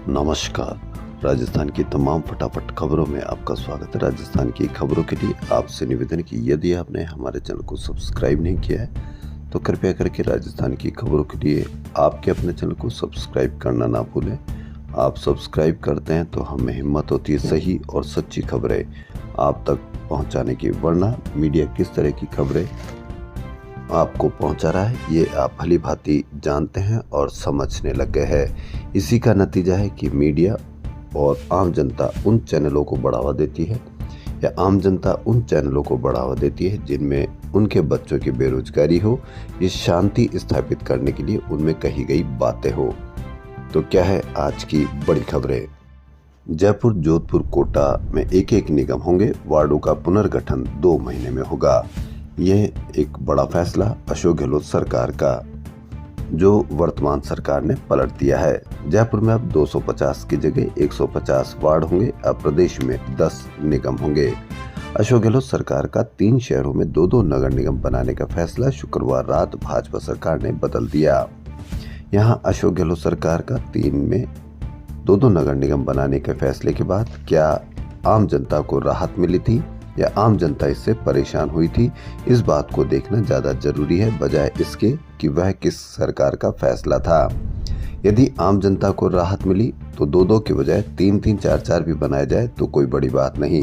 नमस्कार। राजस्थान की तमाम फटाफट खबरों में आपका स्वागत है। राजस्थान की खबरों के लिए आपसे निवेदन कि यदि आपने हमारे चैनल को सब्सक्राइब नहीं किया है तो कृपया करके राजस्थान की खबरों के लिए आपके अपने चैनल को सब्सक्राइब करना ना भूलें। आप सब्सक्राइब करते हैं तो हमें हिम्मत होती है सही और सच्ची खबरें आप तक पहुंचाने की, वरना मीडिया किस तरह की खबरें आपको पहुंचा रहा है ये आप भली भांति जानते हैं और समझने लग गए हैं। इसी का नतीजा है कि मीडिया और आम जनता उन चैनलों को बढ़ावा देती है या आम जनता उन चैनलों को बढ़ावा देती है जिनमें उनके बच्चों की बेरोजगारी हो, ये शांति स्थापित करने के लिए उनमें कही गई बातें हो। तो क्या है आज की बड़ी खबरें। जयपुर, जोधपुर, कोटा में एक निगम होंगे। वार्डों का पुनर्गठन 2 महीने में होगा। यह एक बड़ा फैसला अशोक गहलोत सरकार का, जो वर्तमान सरकार ने पलट दिया है। जयपुर में अब 250 की जगह 150 वार्ड होंगे। अब प्रदेश में 10 निगम होंगे। अशोक गहलोत सरकार का 3 शहरों में 2-2 नगर निगम बनाने का फैसला शुक्रवार रात भाजपा सरकार ने बदल दिया। यहां अशोक गहलोत सरकार का 3 में 2-2 नगर निगम बनाने के फैसले के बाद क्या आम जनता को राहत मिली थी या आम जनता इससे परेशान हुई थी, इस बात को देखना ज्यादा जरूरी है बजाय इसके कि वह किस सरकार का फैसला था। यदि आम जनता को राहत मिली तो 2-2 के बजाय 3-3, 4-4 भी बनाए जाए तो कोई बड़ी बात नहीं,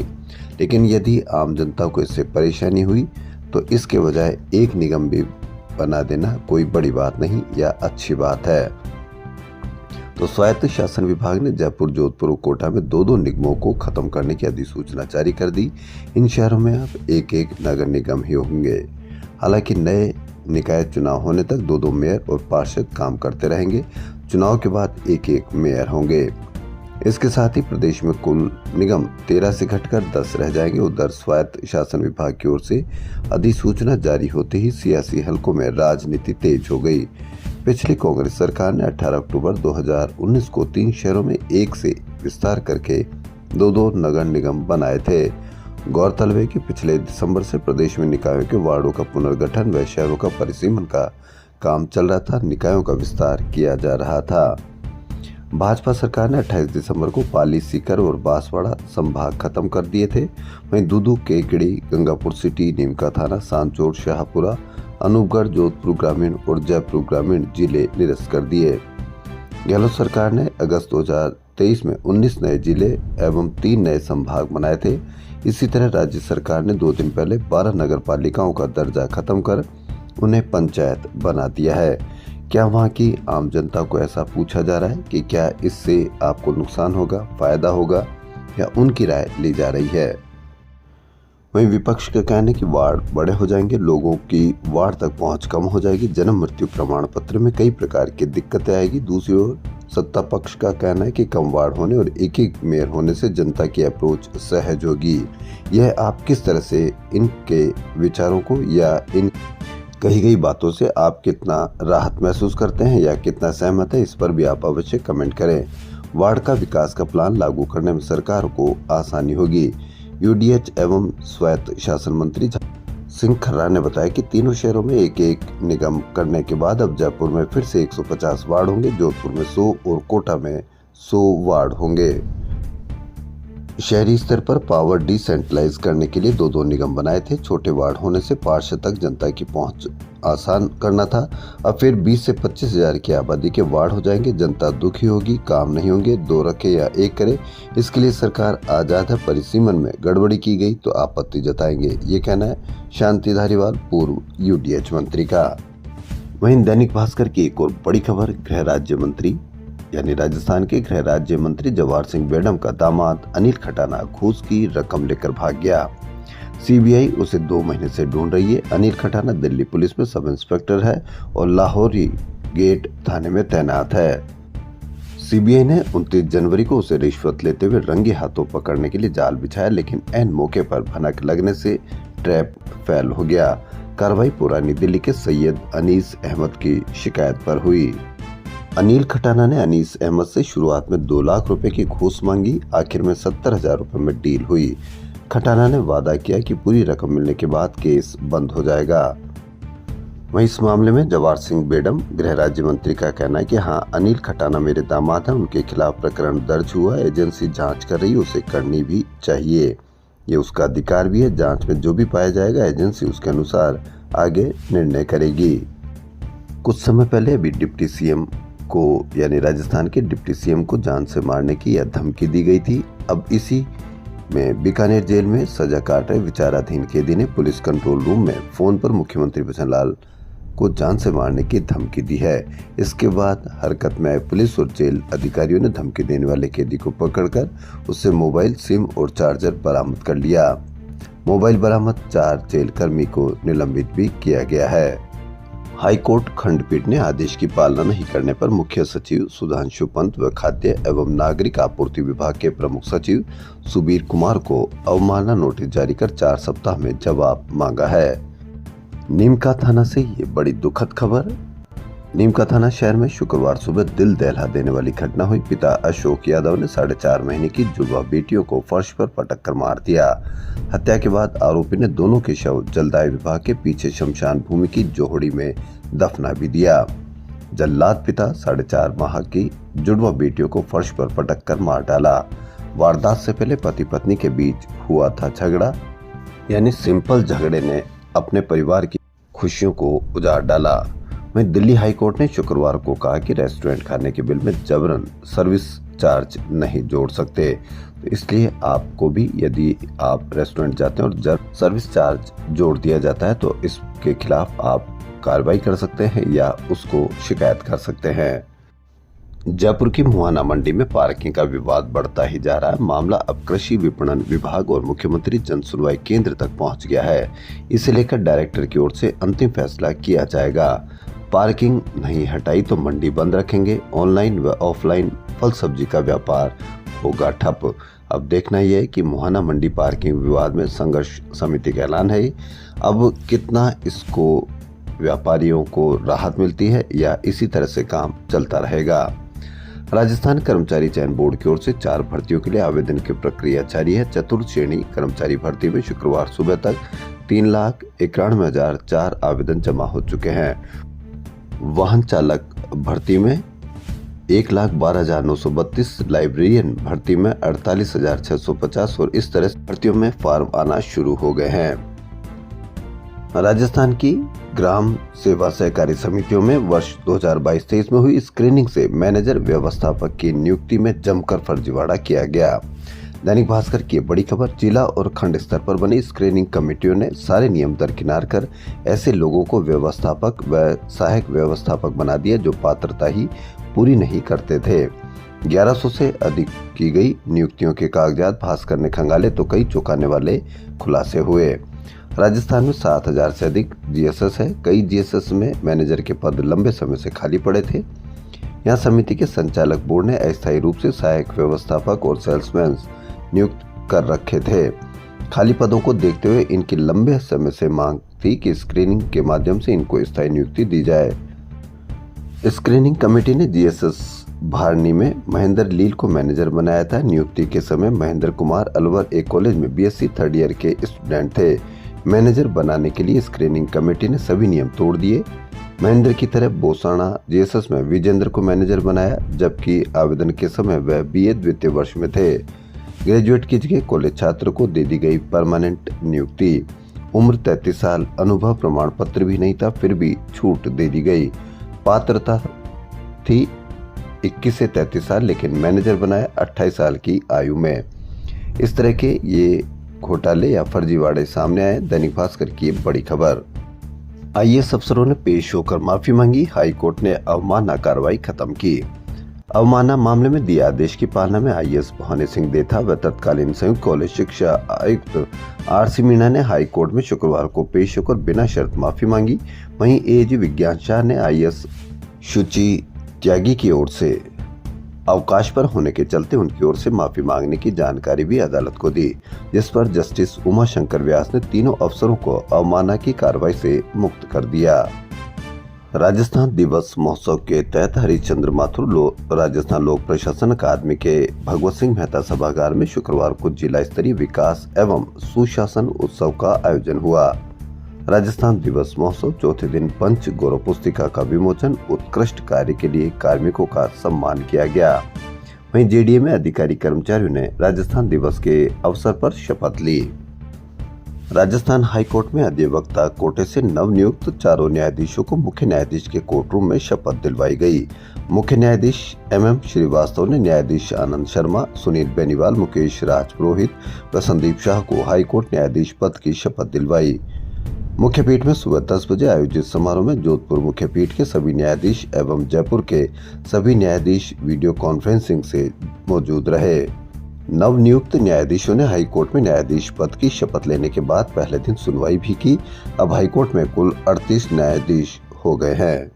लेकिन यदि आम जनता को इससे परेशानी हुई तो इसके बजाय एक निगम भी बना देना कोई बड़ी बात नहीं या अच्छी बात है। तो स्वायत्त शासन विभाग ने जयपुर, जोधपुर और कोटा में 2-2 निगमों को खत्म करने की अधिसूचना जारी कर दी। इन शहरों में अब एक नगर निगम ही होंगे। हालांकि नए निकाय चुनाव होने तक 2-2 मेयर और पार्षद काम करते रहेंगे। चुनाव के बाद एक मेयर होंगे। इसके साथ ही प्रदेश में कुल निगम 13 से घटकर 10 रह जाएंगे। उधर स्वायत्त शासन विभाग की ओर से अधिसूचना जारी होते ही सियासी हलकों में राजनीति तेज हो गई। पिछली कांग्रेस सरकार ने 18 अक्टूबर 2019 को 3 शहरों में 1 से विस्तार करके 2-2 नगर निगम बनाए थे। गौरतलब है कि पिछले दिसंबर से प्रदेश में निकायों के वार्डों का पुनर्गठन व शहरों का परिसीमन का काम चल रहा था। निकायों का विस्तार किया जा रहा था। भाजपा सरकार ने 28 दिसंबर को पाली, सीकर और बांसवाड़ा संभाग खत्म कर दिए थे। वहीं दूदू, केकड़ी, गंगापुर सिटी, नीमका थाना, सांचौर, शाहपुरा, अनूपगढ़, जोधपुर ग्रामीण और जयपुर ग्रामीण जिले निरस्त कर दिए। गहलोत सरकार ने अगस्त 2023 में 19 नए जिले एवं 3 नए संभाग बनाए थे। इसी तरह राज्य सरकार ने 2 दिन पहले 12 नगर पालिकाओं का दर्जा खत्म कर उन्हें पंचायत बना दिया है। क्या वहां की आम जनता को ऐसा पूछा जा रहा है कि क्या इससे आपको नुकसान होगा, फायदा होगा, या उनकी राय ली जा रही है। वहीं विपक्ष का कहना है कि वार्ड बड़े हो जाएंगे, लोगों की वार्ड तक पहुंच कम हो जाएगी, जन्म मृत्यु प्रमाण पत्र में कई प्रकार की दिक्कतें आएगी। दूसरी ओर सत्ता पक्ष का कहना है कि कम वार्ड होने और एक मेयर होने से जनता की अप्रोच सहज होगी। यह आप किस तरह से इनके विचारों को या इन कही गई बातों से आप कितना राहत महसूस करते हैं या कितना सहमत है, इस पर भी आप अवश्य कमेंट करें। वार्ड का विकास का प्लान लागू करने में सरकार को आसानी होगी। यूडीएच एवं स्वायत्त शासन मंत्री सिंह खर्रा ने बताया कि तीनों शहरों में एक निगम करने के बाद अब जयपुर में फिर से 150 वार्ड होंगे, जोधपुर में 100 और कोटा में 100 वार्ड होंगे। शहरी स्तर पर पावर डिसेंट्रलाइज करने के लिए 2-2 निगम बनाए थे। छोटे वार्ड होने से पार्षद तक जनता की पहुंच आसान करना था। अब फिर 20 से 25 हजार की आबादी के वार्ड हो जाएंगे। जनता दुखी होगी, काम नहीं होंगे, 2 रखे या 1 करे, इसके लिए सरकार आजाद है। परिसीमन में गड़बड़ी की गई तो आपत्ति जताएंगे, ये कहना है शांति धारीवाल, पूर्व यूडीएच मंत्री का। वहीं दैनिक भास्कर की एक और बड़ी खबर, गृह राज्य मंत्री यानी राजस्थान के गृह राज्य मंत्री जवाहर सिंह बेडम का दामाद अनिल खटाना घूस की रकम लेकर भाग गया। सीबीआई उसे 2 महीने से ढूंढ रही है। अनिल खटाना दिल्ली पुलिस में सब इंस्पेक्टर है और लाहौरी गेट थाने में तैनात है। सीबीआई ने 29 जनवरी को उसे रिश्वत लेते हुए रंगे हाथों पकड़ने के लिए जाल बिछाया, लेकिन ऐन मौके पर भनक लगने से ट्रैप फेल हो गया। कार्रवाई पुरानी दिल्ली के सैयद अनीस अहमद की शिकायत पर हुई। अनिल खटाना ने अनीस अहमद से शुरुआत में 2 लाख रुपए की घूस मांगी। आखिर में 70,000 रुपए में डील हुई। खटाना ने वादा किया कि पूरी रकम मिलने के बाद केस बंद हो जाएगा। वहीं इस मामले में जवाहर सिंह बेडम गृह राज्य मंत्री का कहना है कि हाँ, अनिल खटाना मेरे दामाद हैं, उनके खिलाफ प्रकरण दर्ज हुआ, एजेंसी जांच कर रही है, उसे करनी भी चाहिए, ये उसका अधिकार भी है। जांच में जो भी पाया जाएगा एजेंसी उसके अनुसार आगे निर्णय करेगी। कुछ समय पहले अभी डिप्टी सीएम को यानी राजस्थान के डिप्टी सीएम को जान से मारने की यह धमकी दी गई थी। अब इसी में बीकानेर जेल में सजा काट रहे विचाराधीन कैदी ने पुलिस कंट्रोल रूम में फोन पर मुख्यमंत्री भजन लाल को जान से मारने की धमकी दी है। इसके बाद हरकत में आए पुलिस और जेल अधिकारियों ने धमकी देने वाले कैदी को पकड़कर उससे मोबाइल, सिम और चार्जर बरामद कर लिया। मोबाइल बरामद, 4 जेल कर्मी को निलंबित भी किया गया है। हाईकोर्ट खंडपीठ ने आदेश की पालना नहीं करने पर मुख्य सचिव सुधांशु पंत व खाद्य एवं नागरिक आपूर्ति विभाग के प्रमुख सचिव सुबीर कुमार को अवमानना नोटिस जारी कर 4 सप्ताह में जवाब मांगा है। नीमका थाना से ये बड़ी दुखद खबर। नीमका थाना शहर में शुक्रवार सुबह दिल दहला देने वाली घटना हुई। पिता अशोक यादव ने 4.5 महीने की जुड़वा बेटियों को फर्श पर पटक कर मार दिया। हत्या के बाद आरोपी ने दोनों के शव जलदाय विभाग के पीछे शमशान भूमि की जोहड़ी में दफना भी दिया। जल्लाद पिता 4.5 माह की जुड़वा बेटियों को फर्श पर पटक कर मार डाला। वारदात से पहले पति पत्नी के बीच हुआ था झगड़ा, यानी सिंपल झगड़े ने अपने परिवार की खुशियों को उजाड़ डाला। वहीं दिल्ली हाईकोर्ट ने शुक्रवार को कहा कि रेस्टोरेंट खाने के बिल में जबरन सर्विस चार्ज नहीं जोड़ सकते, तो इसलिए आपको भी यदि आप रेस्टोरेंट जाते हैं और सर्विस चार्ज जोड़ दिया जाता है तो इसके खिलाफ आप कार्रवाई कर सकते हैं या उसको शिकायत कर सकते हैं। जयपुर की मुहाना मंडी में पार्किंग का विवाद बढ़ता ही जा रहा है। मामला अब कृषि विपणन विभाग और मुख्यमंत्री जन सुनवाई केंद्र तक पहुंच गया है। इसे लेकर डायरेक्टर की ओर से अंतिम फैसला किया जाएगा। पार्किंग नहीं हटाई तो मंडी बंद रखेंगे। ऑनलाइन व ऑफलाइन फल सब्जी का व्यापार होगा ठप। अब देखना यह है कि मुहाना मंडी पार्किंग विवाद में संघर्ष समिति का ऐलान है। अब कितना इसको व्यापारियों को राहत मिलती है या इसी तरह से काम चलता रहेगा। राजस्थान कर्मचारी चयन बोर्ड की ओर से 4 भर्तियों के लिए आवेदन की प्रक्रिया जारी है। चतुर्थ श्रेणी कर्मचारी भर्ती में शुक्रवार सुबह तक 3,91,004 आवेदन जमा हो चुके हैं। वाहन चालक भर्ती में 1,12,932, लाइब्रेरियन भर्ती में 48,650 और इस तरह भर्तियों में फॉर्म आना शुरू हो गए हैं। राजस्थान की ग्राम सेवा सहकारी समितियों में वर्ष 2022-23 में हुई स्क्रीनिंग से मैनेजर व्यवस्थापक की नियुक्ति में जमकर फर्जीवाड़ा किया गया। दैनिक भास्कर की बड़ी खबर। जिला और खंड स्तर पर बनी स्क्रीनिंग कमेटियों ने सारे नियम दरकिनार कर ऐसे लोगों को व्यवस्थापक व सहायक व्यवस्थापक बना दिया जो पात्रता ही पूरी नहीं करते थे। 1100 से अधिक की गई नियुक्तियों के कागजात भास्कर ने खंगाले तो कई चौंकाने वाले खुलासे हुए। राजस्थान में 7,000 से अधिक जीएसएस है। कई जीएसएस में मैनेजर के पद लंबे समय से खाली पड़े थे। यहाँ समिति के संचालक बोर्ड ने अस्थायी रूप से सहायक व्यवस्थापक और सेल्समैन नियुक्त कर रखे थे। खाली पदों को देखते हुए इनकी लंबे समय से मांग थी कि स्क्रीनिंग के माध्यम से इनको स्थायी नियुक्ति दी जाए। स्क्रीनिंग कमेटी ने जीएसएस भारनी में महेंद्र लील को मैनेजर बनाया था। नियुक्ति के समय महेंद्र कुमार अलवर एक कॉलेज में बीएससी 3rd ईयर के स्टूडेंट थे। मैनेजर बनाने के लिए स्क्रीनिंग कमेटी ने सभी नियम तोड़ दिए। महेंद्र की तरह बोसाना जीएसएस में विजेंद्र को मैनेजर बनाया, जबकि आवेदन के समय वह बीए द्वितीय वर्ष में थे। ग्रेजुएट की जगह कॉलेज छात्र को दे दी गई परमानेंट नियुक्ति। उम्र 33 साल, अनुभव प्रमाण पत्र भी नहीं था, फिर भी छूट दे दी गई। पात्रता थी 21 से 33 साल, लेकिन मैनेजर बनाया 28 साल की आयु में। इस तरह के ये घोटाले या फर्जीवाड़े सामने आए। दैनिक भास्कर की बड़ी खबर। आईएएस अफसरों ने पेश होकर माफी मांगी। हाईकोर्ट ने अवमानना कार्रवाई खत्म की। अवमानना मामले में दिए आदेश की पालना में आईएएस भवानी सिंह देथा व तत्कालीन संयुक्त कॉलेज शिक्षा आयुक्त आरसी मीणा ने हाईकोर्ट में शुक्रवार को पेश होकर बिना शर्त माफी मांगी। वहीं एएजी विज्ञान शाह ने आईएएस शुचि त्यागी की ओर से अवकाश पर होने के चलते उनकी ओर से माफी मांगने की जानकारी भी अदालत को दी, जिस पर जस्टिस उमा शंकर व्यास ने तीनों अफसरों को अवमानना की कार्रवाई से मुक्त कर दिया। राजस्थान दिवस महोत्सव के तहत हरिश्चंद्र माथुर राजस्थान लोक प्रशासन अकादमी के भगवत सिंह मेहता सभागार में शुक्रवार को जिला स्तरीय विकास एवं सुशासन उत्सव का आयोजन हुआ। राजस्थान दिवस महोत्सव चौथे दिन पंच गौरव पुस्तिका का विमोचन, उत्कृष्ट कार्य के लिए कार्मिकों का सम्मान किया गया। वहीं जेडीए में अधिकारी कर्मचारियों ने राजस्थान दिवस के अवसर पर शपथ ली। राजस्थान हाईकोर्ट में अधिवक्ता कोटे से नवनियुक्त चारों न्यायाधीशों को मुख्य न्यायाधीश के कोर्ट रूम में शपथ दिलवाई गई। मुख्य न्यायाधीश MM श्रीवास्तव ने न्यायाधीश आनंद शर्मा, सुनील बेनीवाल, मुकेश राजपुरोहित व संदीप शाह को हाईकोर्ट न्यायाधीश पद की शपथ दिलवाई। मुख्य पीठ में सुबह 10 बजे आयोजित समारोह में जोधपुर मुख्य पीठ के सभी न्यायाधीश एवं जयपुर के सभी न्यायाधीश वीडियो कॉन्फ्रेंसिंग से मौजूद रहे। नवनियुक्त न्यायाधीशों ने हाईकोर्ट में न्यायाधीश पद की शपथ लेने के बाद पहले दिन सुनवाई भी की। अब हाईकोर्ट में कुल 38 न्यायाधीश हो गए हैं।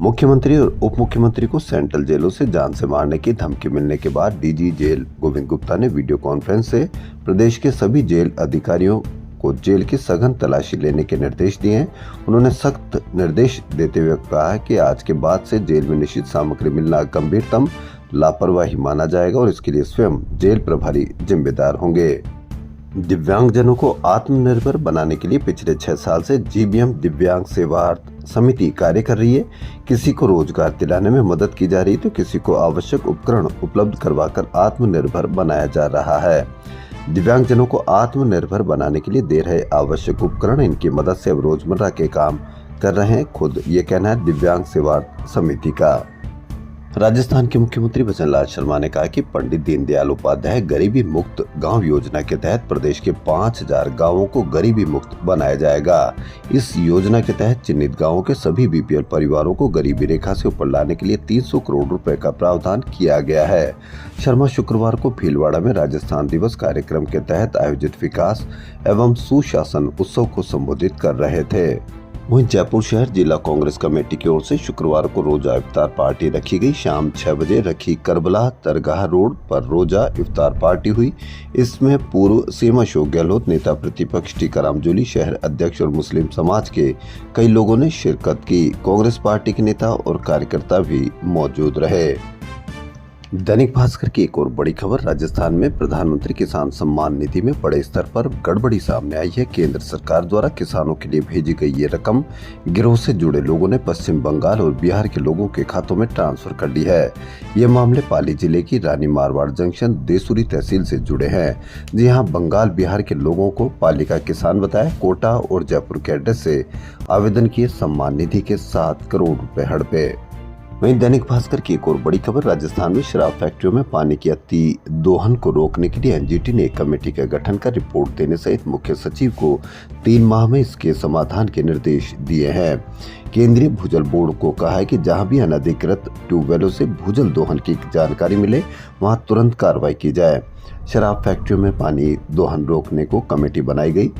मुख्यमंत्री और उप मुख्यमंत्री को सेंट्रल जेलों से जान से मारने की धमकी मिलने के बाद डीजी जेल गोविंद गुप्ता ने वीडियो कॉन्फ्रेंस से प्रदेश के सभी जेल अधिकारियों को जेल की सघन तलाशी लेने के निर्देश दिए हैं। उन्होंने सख्त निर्देश देते हुए कहा कि आज के बाद से जेल में निषिद्ध सामग्री मिलना गंभीरतम लापरवाही माना जाएगा और इसके लिए स्वयं जेल प्रभारी जिम्मेदार होंगे। दिव्यांगजनों को आत्मनिर्भर बनाने के लिए पिछले 6 साल से GBM दिव्यांग सेवार्थ समिति कार्य कर रही है। किसी को रोजगार दिलाने में मदद की जा रही तो किसी को आवश्यक उपकरण उपलब्ध करवाकर आत्मनिर्भर बनाया जा रहा है। दिव्यांगजनों को आत्मनिर्भर बनाने के लिए दे रहे आवश्यक उपकरण, इनकी मदद से अब रोजमर्रा के काम कर रहे हैं खुद, ये कहना है दिव्यांग सेवार्थ समिति का। राजस्थान के मुख्यमंत्री भजनलाल शर्मा ने कहा कि पंडित दीनदयाल उपाध्याय गरीबी मुक्त गांव योजना के तहत प्रदेश के 5000 गांवों को गरीबी मुक्त बनाया जाएगा। इस योजना के तहत चिन्हित गांवों के सभी BPL परिवारों को गरीबी रेखा से ऊपर लाने के लिए 300 करोड़ रुपए का प्रावधान किया गया है। शर्मा शुक्रवार को भीलवाड़ा में राजस्थान दिवस कार्यक्रम के तहत आयोजित विकास एवं सुशासन उत्सव को संबोधित कर रहे थे। वहीं जयपुर शहर जिला कांग्रेस कमेटी की ओर से शुक्रवार को रोजा इफ्तार पार्टी रखी गई। शाम 6 बजे रखी करबला दरगाह रोड पर रोजा इफ्तार पार्टी हुई। इसमें पूर्व सीएम अशोक गहलोत, नेता प्रतिपक्ष टीकाराम जूली, शहर अध्यक्ष और मुस्लिम समाज के कई लोगों ने शिरकत की। कांग्रेस पार्टी के नेता और कार्यकर्ता भी मौजूद रहे। दैनिक भास्कर की एक और बड़ी खबर, राजस्थान में प्रधानमंत्री किसान सम्मान निधि में बड़े स्तर पर गड़बड़ी सामने आई है। केंद्र सरकार द्वारा किसानों के लिए भेजी गई ये रकम गिरोह से जुड़े लोगों ने पश्चिम बंगाल और बिहार के लोगों के खातों में ट्रांसफर कर दी है। ये मामले पाली जिले की रानी मारवाड़ जंक्शन देसुरी तहसील से जुड़े हैं। जी हाँ, बंगाल बिहार के लोगों को पाली का किसान बताया। कोटा और जयपुर के एड्रेस से आवेदन किए, सम्मान निधि के 7 करोड़ रुपए हड़पे। वहीं दैनिक भास्कर की एक और बड़ी खबर, राजस्थान में शराब फैक्ट्रियों में पानी की अति दोहन को रोकने के लिए NGT ने एक कमेटी का गठन कर रिपोर्ट देने सहित मुख्य सचिव को 3 माह में इसके समाधान के निर्देश दिए हैं। केंद्रीय भूजल बोर्ड को कहा है कि जहां भी अनधिकृत ट्यूबवेलों से भूजल दोहन की जानकारी मिले वहां तुरंत कार्रवाई की जाए। शराब फैक्ट्रियों में पानी दोहन रोकने को कमेटी बनाई गई।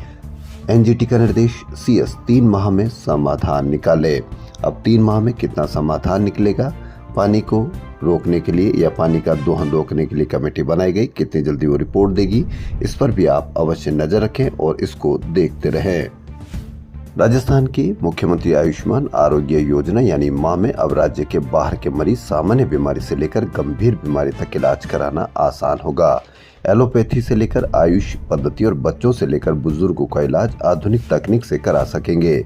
NGT का निर्देश, CS 3 माह में समाधान निकाले। अब 3 माह में कितना समाधान निकलेगा पानी को रोकने के लिए या पानी का दोहन रोकने के लिए कमेटी बनाई गई, कितनी जल्दी वो रिपोर्ट देगी, इस पर भी आप अवश्य नजर रखें और इसको देखते रहें। राजस्थान की मुख्यमंत्री आयुष्मान आरोग्य योजना यानी मां में अब राज्य के बाहर के मरीज सामान्य बीमारी से लेकर गंभीर बीमारी तक इलाज कराना आसान होगा। एलोपैथी से लेकर आयुष पद्धति और बच्चों से लेकर बुजुर्गों का इलाज आधुनिक तकनीक से करा सकेंगे।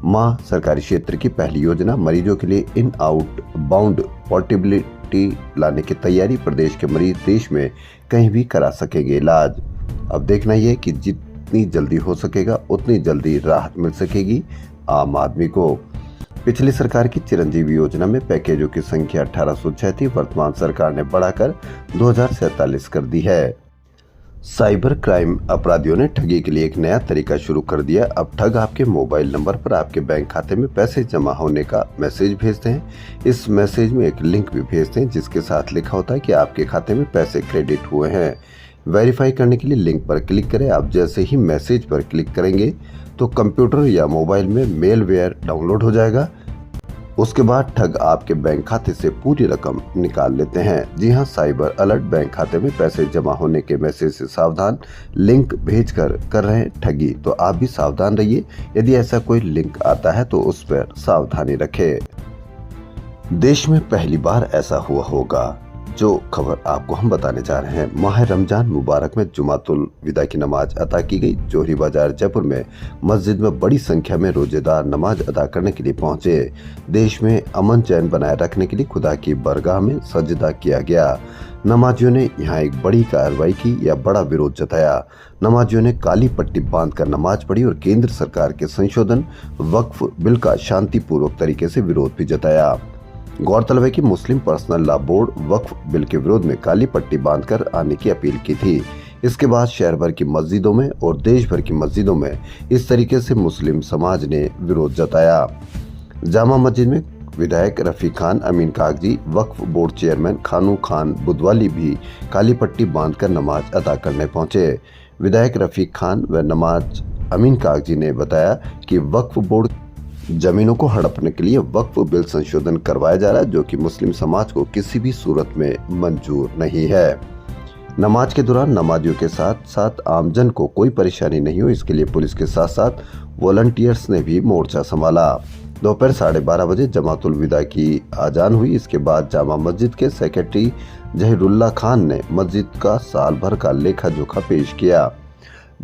मां सरकारी क्षेत्र की पहली योजना, मरीजों के लिए इन आउट बाउंड पोर्टेबिलिटी लाने की तैयारी। प्रदेश के मरीज देश में कहीं भी करा सकेंगे इलाज। अब देखना यह कि जितनी जल्दी हो सकेगा उतनी जल्दी राहत मिल सकेगी आम आदमी को। पिछली सरकार की चिरंजीवी योजना में पैकेजों की संख्या 1806 थी, वर्तमान सरकार ने बढ़ाकर 2047 कर दी है। साइबर क्राइम अपराधियों ने ठगी के लिए एक नया तरीका शुरू कर दिया। अब ठग आपके मोबाइल नंबर पर आपके बैंक खाते में पैसे जमा होने का मैसेज भेजते हैं। इस मैसेज में एक लिंक भी भेजते हैं जिसके साथ लिखा होता है कि आपके खाते में पैसे क्रेडिट हुए हैं। वेरीफाई करने के लिए लिंक पर क्लिक करें। आप जैसे ही मैसेज पर क्लिक करेंगे तो कंप्यूटर या मोबाइल में मेलवेयर डाउनलोड हो जाएगा। उसके बाद ठग आपके बैंक खाते से पूरी रकम निकाल लेते हैं। जी हां, साइबर अलर्ट, बैंक खाते में पैसे जमा होने के मैसेज से सावधान, लिंक भेजकर कर रहे हैं ठगी, तो आप भी सावधान रहिए। यदि ऐसा कोई लिंक आता है तो उस पर सावधानी रखें। देश में पहली बार ऐसा हुआ होगा जो खबर आपको हम बताने जा रहे हैं, माह रमजान मुबारक में जुमातुल विदा की नमाज अदा की गई। जोहरी बाजार जयपुर में मस्जिद में बड़ी संख्या में रोजेदार नमाज अदा करने के लिए पहुंचे। देश में अमन चैन बनाए रखने के लिए खुदा की बरगाह में सजदा किया गया। नमाजियों ने यहाँ एक बड़ी कार्रवाई की या बड़ा विरोध जताया। नमाजियों ने काली पट्टी बांधकर नमाज पढ़ी और केंद्र सरकार के संशोधन वक्फ बिल का शांतिपूर्वक तरीके से विरोध भी जताया। गौरतलब है कि मुस्लिम पर्सनल लॉ बोर्ड वक्फ बिल के विरोध में काली पट्टी बांधकर आने की अपील की थी। इसके बाद शहर भर की मस्जिदों में और देश भर की मस्जिदों में इस तरीके से मुस्लिम समाज ने विरोध जताया। जामा मस्जिद में विधायक रफी खान, अमीन कागजी, वक्फ बोर्ड चेयरमैन खानू खान बुधवाली भी काली पट्टी बांधकर नमाज अदा करने पहुंचे। विधायक रफी खान व नमाज अमीन कागजी ने बताया कि वक्फ बोर्ड जमीनों को हड़पने के लिए वक्फ बिल संशोधन करवाया जा रहा है, जो कि मुस्लिम समाज को किसी भी सूरत में मंजूर नहीं है। नमाज के दौरान नमाजियों के साथ साथ आमजन को कोई परेशानी नहीं हो, इसके लिए पुलिस के साथ साथ वॉलंटियर्स ने भी मोर्चा संभाला। दोपहर 12:30 बजे जमातुल विदा की आजान हुई। इसके बाद जामा मस्जिद के सेक्रेटरी जहीरुल्लाह खान ने मस्जिद का साल भर का लेखा जोखा पेश किया।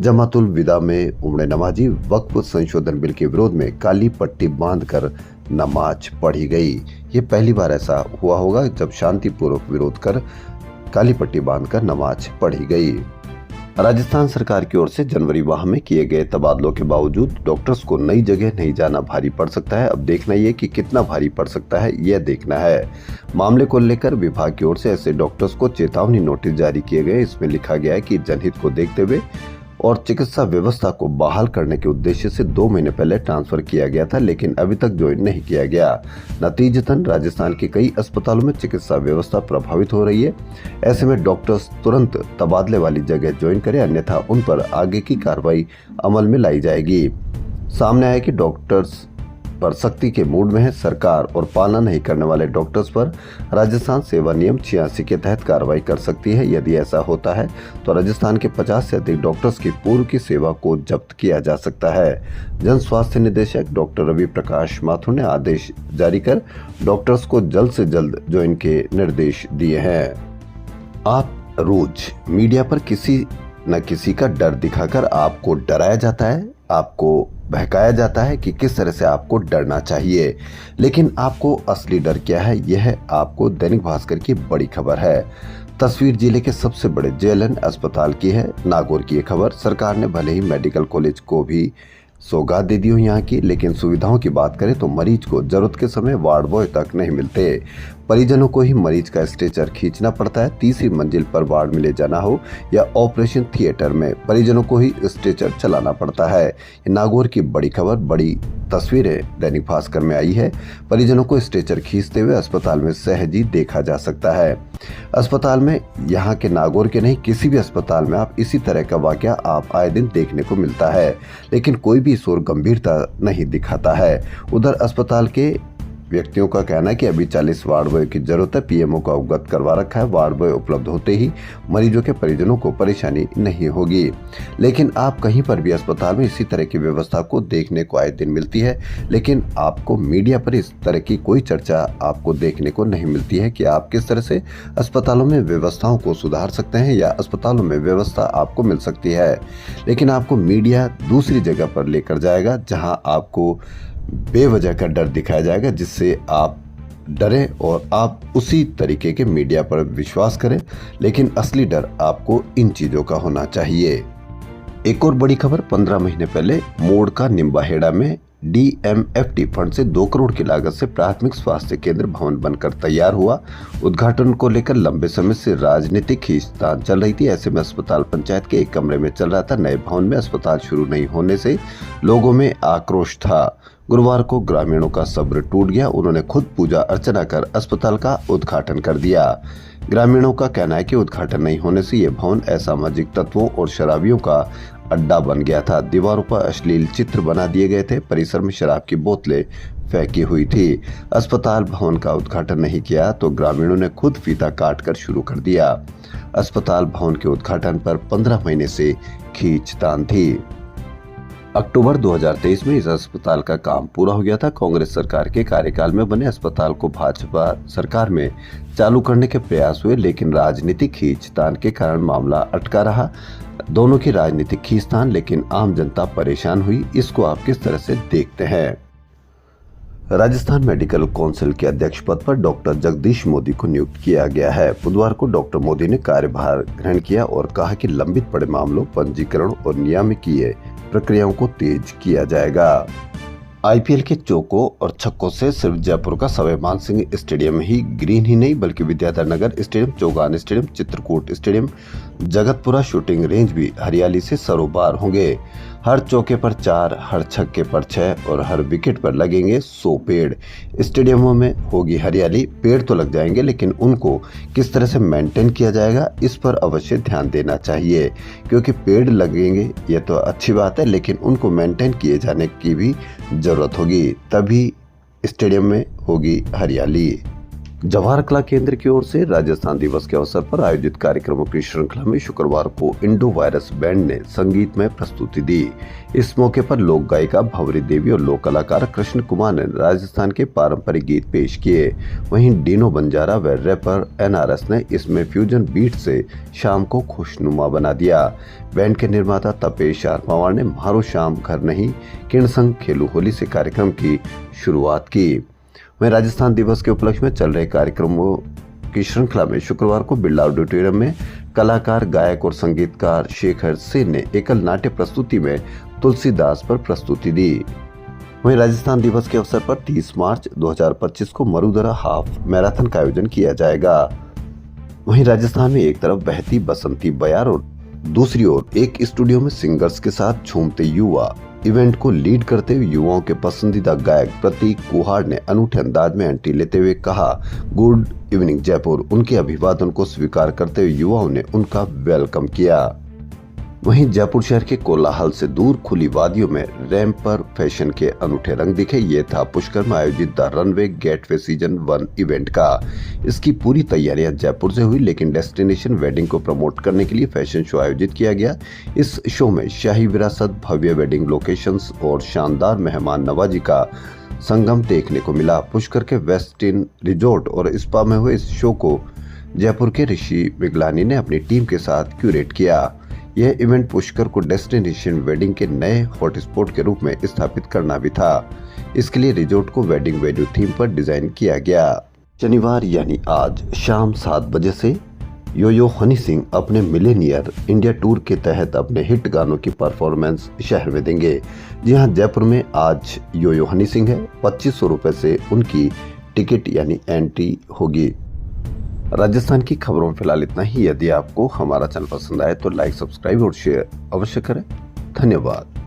जमातुल विदा में उमड़े नमाजी वक्फ संशोधन बिल के विरोध में काली पट्टी बांधकर नमाज पढ़ी गई। ये पहली बार ऐसा हुआ होगा जब शांतिपूर्वक विरोध कर काली पट्टी बांधकर नमाज पढ़ी गई। राजस्थान सरकार की ओर से जनवरी माह में किए गए तबादलों के बावजूद डॉक्टर्स को नई जगह नहीं जाना भारी पड़ सकता है। अब देखना ये कि कितना भारी पड़ सकता है, यह देखना है। मामले को लेकर विभाग की ओर से ऐसे डॉक्टर्स को चेतावनी नोटिस जारी किए गए। इसमें लिखा गया है कि जनहित को देखते हुए और चिकित्सा व्यवस्था को बहाल करने के उद्देश्य से 2 महीने पहले ट्रांसफर किया गया था, लेकिन अभी तक ज्वाइन नहीं किया गया। नतीजतन राजस्थान के कई अस्पतालों में चिकित्सा व्यवस्था प्रभावित हो रही है। ऐसे में डॉक्टर्स तुरंत तबादले वाली जगह ज्वाइन करें, अन्यथा उन पर आगे की कार्रवाई अमल में लाई जाएगी। सामने आया कि डॉक्टर्स पर सख्ती के मूड में है सरकार और पालना नहीं करने वाले डॉक्टर्स पर राजस्थान सेवा नियम 86 के तहत कार्रवाई कर सकती है। यदि ऐसा होता है तो राजस्थान के 50 से अधिक डॉक्टर्स की पूर्व की सेवा को जब्त किया जा सकता है। जन स्वास्थ्य निदेशक डॉक्टर रवि प्रकाश माथुर ने आदेश जारी कर डॉक्टर्स को जल्द से जल्द ज्वाइन के निर्देश दिए हैं। आप रोज मीडिया पर किसी न किसी का डर दिखाकर आपको डराया जाता है, आपको बहकाया जाता है कि किस तरह से आपको डरना चाहिए, लेकिन आपको असली डर क्या है, यह आपको दैनिक भास्कर की बड़ी खबर है। तस्वीर जिले के सबसे बड़े JLN अस्पताल की है। नागौर की ये खबर। सरकार ने भले ही मेडिकल कॉलेज को भी सौगात दे दी हो यहाँ की, लेकिन सुविधाओं की बात करें तो मरीज को जरूरत के समय वार्ड बॉय तक नहीं मिलते। परिजनों को ही मरीज का स्ट्रेचर खींचना पड़ता है। तीसरी मंजिल पर वार्ड में ले जाना हो या ऑपरेशन थिएटर में, परिजनों को ही स्ट्रेचर चलाना पड़ता है। ये नागौर की बड़ी खबर, बड़ी तस्वीरें दैनिक भास्कर में आई है। परिजनों को स्ट्रेचर खींचते हुए अस्पताल में सहज ही देखा जा सकता है। अस्पताल में, यहाँ के नागौर के नहीं, किसी भी अस्पताल में आप इसी तरह का वाकया आप आए दिन देखने को मिलता है, लेकिन कोई भी इस ओर गंभीरता नहीं दिखाता है। उधर अस्पताल के व्यक्तियों का कहना है कि अभी 40 वार्ड बॉय की जरूरत है। पीएमओ को अवगत करवा रखा है। वार्ड बॉय उपलब्ध होते ही मरीजों के परिजनों को परेशानी नहीं होगी। लेकिन आप कहीं पर भी अस्पताल में इसी तरह की व्यवस्था को देखने को आए दिन मिलती है, लेकिन आपको मीडिया पर इस तरह की कोई चर्चा आपको देखने को नहीं मिलती है कि आप किस तरह से अस्पतालों में व्यवस्थाओं को सुधार सकते हैं या अस्पतालों में व्यवस्था आपको मिल सकती है। लेकिन आपको मीडिया दूसरी जगह पर लेकर जाएगा, जहां आपको बेवजह का डर दिखाया जाएगा, जिससे आप डरें और आप उसी तरीके के मीडिया पर विश्वास करें। लेकिन असली डर आपको इन चीजों का होना चाहिए। एक और बड़ी खबर, 15 महीने पहले मोड़ का निम्बाहेड़ा में DMFT फंड से 2 करोड़ की लागत से प्राथमिक स्वास्थ्य केंद्र भवन बनकर तैयार हुआ। उद्घाटन को लेकर लंबे समय से राजनीतिक खींचतान चल रही थी। ऐसे में अस्पताल पंचायत के एक कमरे में चल रहा था। नए भवन में अस्पताल शुरू नहीं होने से लोगों में आक्रोश था। गुरुवार को ग्रामीणों का सब्र टूट गया। उन्होंने खुद पूजा अर्चना कर अस्पताल का उद्घाटन कर दिया। ग्रामीणों का कहना है कि उद्घाटन नहीं होने से ये भवन असामाजिक तत्वों और शराबियों का अड्डा बन गया था। दीवारों पर अश्लील चित्र बना दिए गए थे। परिसर में शराब की बोतलें फेंकी हुई थी। अस्पताल भवन का उद्घाटन नहीं किया तो ग्रामीणों ने खुद फीता काट कर शुरू कर दिया। अस्पताल भवन के उद्घाटन पर 15 महीने से खींचतान थी। अक्टूबर 2023 में इस अस्पताल का काम पूरा हो गया था। कांग्रेस सरकार के कार्यकाल में बने अस्पताल को भाजपा सरकार में चालू करने के प्रयास हुए, लेकिन राजनीतिक खींचतान के कारण मामला अटका रहा। दोनों की राजनीतिक खींचतान, लेकिन आम जनता परेशान हुई। इसको आप किस तरह से देखते हैं? राजस्थान मेडिकल काउंसिल के अध्यक्ष पद पर डॉक्टर जगदीश मोदी को नियुक्त किया गया है। बुधवार को डॉक्टर मोदी ने कार्यभार ग्रहण किया और कहा कि लंबित पड़े मामलों, पंजीकरण और नियामकीय प्रक्रियाओं को तेज किया जाएगा। आईपीएल के चौकों और छक्कों से सिर्फ जयपुर का सवाई सिंह स्टेडियम ही ग्रीन ही नहीं, बल्कि Vidyadhar Nagar stadium, Chaugan stadium, Chitrakoot stadium, Jagatpura shooting range भी हरियाली से सरोबार होंगे। हर चौके पर 4, हर छक्के पर 6 और हर विकेट पर लगेंगे 100 पेड़। स्टेडियमों में होगी हरियाली। पेड़ तो लग जाएंगे, लेकिन उनको किस तरह से मेंटेन किया जाएगा, इस पर अवश्य ध्यान देना चाहिए, क्योंकि पेड़ लगेंगे ये तो अच्छी बात है, लेकिन उनको मेंटेन किए जाने की भी जरूरत होगी, तभी स्टेडियम में होगी हरियाली। जवाहर कला केंद्र की ओर से राजस्थान दिवस के अवसर पर आयोजित कार्यक्रमों की श्रृंखला में शुक्रवार को इंडो वायरस बैंड ने संगीतमय प्रस्तुति दी। इस मौके पर लोक गायिका भंवरी देवी और लोक कलाकार कृष्ण कुमार ने राजस्थान के पारंपरिक गीत पेश किए। वहीं डीनो बंजारा व रैपर एनआरएस ने इसमें फ्यूजन बीट से शाम को खुशनुमा बना दिया। बैंड के निर्माता तपेश आर पवार ने मारो शाम घर नहीं किण संग खेलू होली से कार्यक्रम की शुरुआत की। वहीं राजस्थान दिवस के उपलक्ष्य में चल रहे कार्यक्रमों की श्रृंखला में शुक्रवार को बिरला ऑडिटोरियम में कलाकार, गायक और संगीतकार शेखर सेन ने एकल नाट्य प्रस्तुति में तुलसीदास पर प्रस्तुति दी। वहीं राजस्थान दिवस के अवसर पर 30 मार्च 2025 को मरुधरा हाफ मैराथन का आयोजन किया जाएगा। वहीं राजस्थान में एक तरफ बहती बसंती बयार और दूसरी ओर एक स्टूडियो में सिंगर्स के साथ झूमते युवा। इवेंट को लीड करते हुए युवाओं के पसंदीदा गायक प्रतीक कुहाड़ ने अनूठे अंदाज में एंट्री लेते हुए कहा, गुड इवनिंग जयपुर। उनके अभिवादन को स्वीकार करते हुए युवाओं ने उनका वेलकम किया। वहीं जयपुर शहर के कोलाहल से दूर खुली वादियों में रैंप पर फैशन के अनूठे रंग दिखे। ये था पुष्कर में आयोजित the runway gateway season 1 event का। इसकी पूरी तैयारियां जयपुर से हुई, लेकिन डेस्टिनेशन वेडिंग को प्रमोट करने के लिए फैशन शो आयोजित किया गया। इस शो में शाही विरासत, भव्य वेडिंग लोकेशंस और शानदार मेहमान नवाजी का संगम देखने को मिला। पुष्कर के वेस्टिन रिजोर्ट और स्पा में हुए इस शो को जयपुर के ऋषि मिगलानी ने अपनी टीम के साथ क्यूरेट किया। यह इवेंट पुष्कर को डेस्टिनेशन वेडिंग के नए हॉटस्पॉट के रूप में स्थापित करना भी था। इसके लिए रिजोर्ट को वेडिंग वेन्यू थीम पर डिजाइन किया गया। शनिवार यानी आज शाम 7 बजे से यो-यो हनी सिंह अपने मिलेनियर इंडिया टूर के तहत अपने हिट गानों की परफॉर्मेंस शहर में देंगे। जी हाँ, जयपुर में आज यो-यो हनी सिंह है। 2500 रुपए से उनकी टिकट यानी एंट्री होगी। राजस्थान की खबरों में फिलहाल इतना ही। यदि आपको हमारा चैनल पसंद आए तो लाइक, सब्सक्राइब और शेयर अवश्य करें। धन्यवाद।